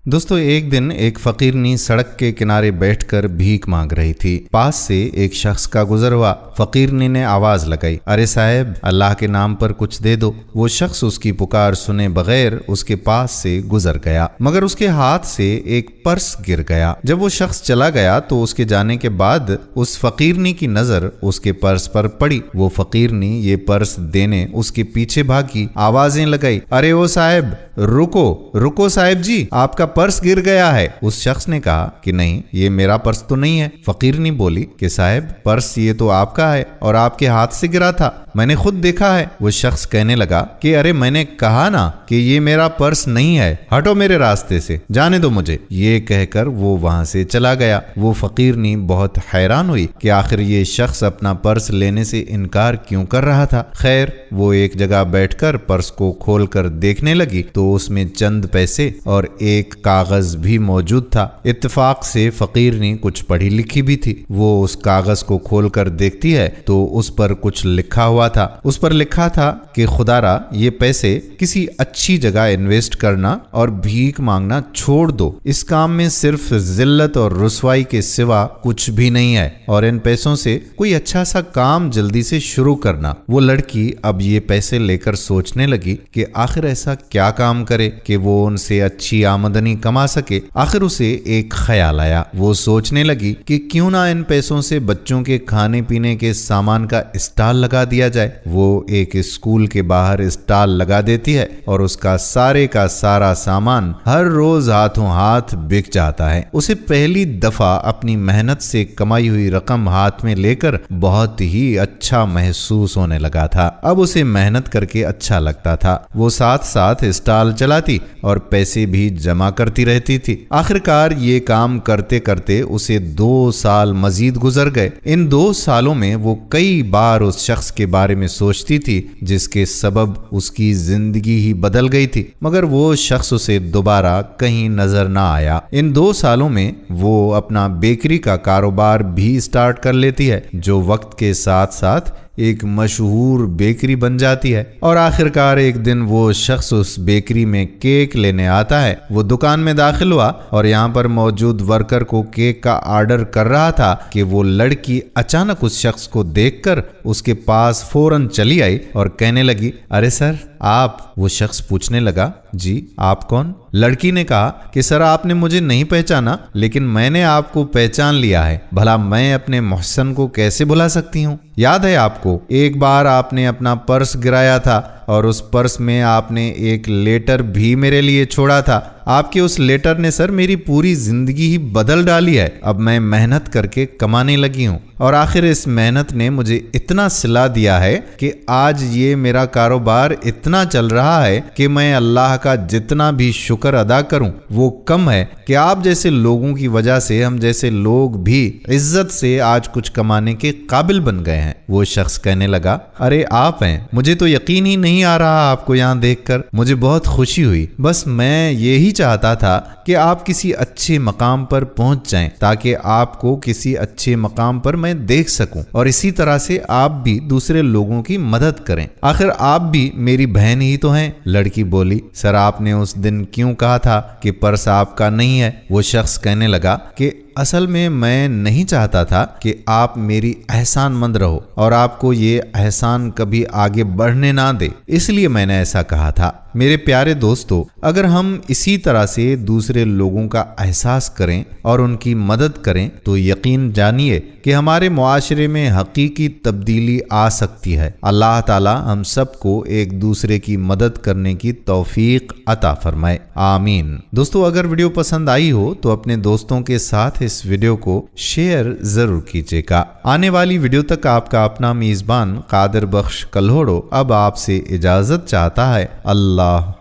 दोस्तों एक दिन एक फकीरनी सड़क के किनारे बैठकर भीख मांग रही थी। पास से एक शख्स का गुजर हुआ। फकीरनी ने आवाज लगाई, अरे साहब, अल्लाह के नाम पर कुछ दे दो। वो शख्स उसकी पुकार सुने बगैर उसके पास से गुजर गया, मगर उसके हाथ से एक पर्स गिर गया। जब वो शख्स चला गया तो उसके जाने के बाद उस फकीरनी की नजर उसके पर्स पर पड़ी। वो फकीरनी ये पर्स देने उसके पीछे भागी, आवाजें लगाई, अरे ओ साहब, रुको रुको साहब जी, आपका पर्स गिर गया है। उस शख्स ने कहा कि नहीं, ये मेरा पर्स तो नहीं है। फकीरनी बोली कि साहब, पर्स ये तो आपका है और आपके हाथ से गिरा था, मैंने खुद देखा है। वो शख्स कहने लगा कि अरे मैंने कहा ना कि ये मेरा पर्स नहीं है, हटो मेरे रास्ते से, जाने दो मुझे। ये कहकर वो वहां से चला गया। वो फकीरनी बहुत हैरान हुई कि आखिर ये शख्स अपना पर्स लेने से इनकार क्यों कर रहा था। खैर, वो एक जगह बैठकर पर्स को खोलकर देखने लगी तो उसमें चंद पैसे और एक कागज भी मौजूद था। इत्तेफाक से फकीरनी कुछ पढ़ी लिखी भी थी। वो उस कागज को खोलकर देखती है तो उस पर कुछ लिखा हुआ था। उस पर लिखा था कि खुदारा, ये पैसे किसी अच्छी जगह इन्वेस्ट करना और भीख मांगना छोड़ दो। इस काम में सिर्फ जिल्लत और रुसवाई के सिवा कुछ भी नहीं है और इन पैसों से कोई अच्छा सा काम जल्दी से शुरू करना। वो लड़की अब ये पैसे लेकर सोचने लगी कि आखिर ऐसा क्या काम करे कि वो उनसे अच्छी आमदनी कमा सके। आखिर उसे एक ख्याल आया। वो सोचने लगी कि क्यों ना इन पैसों से बच्चों के खाने पीने के सामान का स्टॉल लगा दिया जाए। वो एक स्कूल के बाहर स्टॉल लगा देती है और उसका सारे का सारा सामान हर रोज हाथों हाथ बिक जाता है। उसे पहली दफा अपनी मेहनत से कमाई हुई रकम हाथ में लेकर बहुत ही अच्छा महसूस होने लगा था। अब उसे मेहनत करके अच्छा लगता था। वो साथ साथ स्टॉल चलाती और पैसे भी जमा करती रहती थी। आखिरकार ये काम करते करते उसे 2 साल मजीद गुजर गए। इन 2 सालों में वो कई बार उस शख्स के बारे में सोचती थी जिसके सबब उसकी जिंदगी ही बदल गई थी, मगर वो शख्स उसे दोबारा कहीं नजर ना आया। इन 2 सालों में वो अपना बेकरी का कारोबार भी स्टार्ट कर लेती है, जो वक्त के साथ साथ एक मशहूर बेकरी बन जाती है। और आखिरकार एक दिन वो शख्स उस बेकरी में केक लेने आता है। वो दुकान में दाखिल हुआ और यहाँ पर मौजूद वर्कर को केक का ऑर्डर कर रहा था कि वो लड़की अचानक उस शख्स को देखकर उसके पास फौरन चली आई और कहने लगी, अरे सर, आप? वो शख्स पूछने लगा, जी आप कौन? लड़की ने कहा कि सर, आपने मुझे नहीं पहचाना, लेकिन मैंने आपको पहचान लिया है। भला मैं अपने मोहसन को कैसे भुला सकती हूँ? याद है आपको, एक बार आपने अपना पर्स गिराया था और उस पर्स में आपने एक लेटर भी मेरे लिए छोड़ा था। आपके उस लेटर ने सर मेरी पूरी जिंदगी ही बदल डाली है। अब मैं मेहनत करके कमाने लगी हूँ और आखिर इस मेहनत ने मुझे इतना सिला दिया है कि आज ये मेरा कारोबार इतना चल रहा है कि मैं अल्लाह का जितना भी शुक्र अदा करूं वो कम है कि आप जैसे लोगों की वजह से हम जैसे लोग भी इज्जत से आज कुछ कमाने के काबिल बन गए हैं। वो शख्स कहने लगा, अरे आप हैं? मुझे तो यकीन ही नहीं आ रहा आपको यहाँ देखकर। मुझे बहुत खुशी हुई। बस मैं यही चाहता था कि आप किसी अच्छे मकाम पर पहुंच जाएं ताकि आपको किसी अच्छे मकाम पर मैं देख सकूं और इसी तरह से आप भी दूसरे लोगों की मदद करें। आखिर आप भी मेरी बहन ही तो हैं। लड़की बोली, सर आपने उस दिन क्यों कहा था कि पर्स आपका नहीं है? वो शख्स कहने लगा कि असल में मैं नहीं चाहता था कि आप मेरी एहसानमंद रहो और आपको ये एहसान कभी आगे बढ़ने ना दे, इसलिए मैंने ऐसा कहा था। मेरे प्यारे दोस्तों, अगर हम इसी तरह से दूसरे लोगों का एहसास करें और उनकी मदद करें तो यकीन जानिए कि हमारे मुआशरे में हकीकी तब्दीली आ सकती है। अल्लाह ताला हम सबको एक दूसरे की मदद करने की तौफीक अता फरमाए, आमीन। दोस्तों, अगर वीडियो पसंद आई हो तो अपने दोस्तों के साथ इस वीडियो को शेयर जरूर कीजिएगा। आने वाली वीडियो तक आपका अपना मेजबान कादिर बख्श कल्होड़ो अब आपसे इजाजत चाहता है। अल्लाह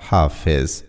हाफिज।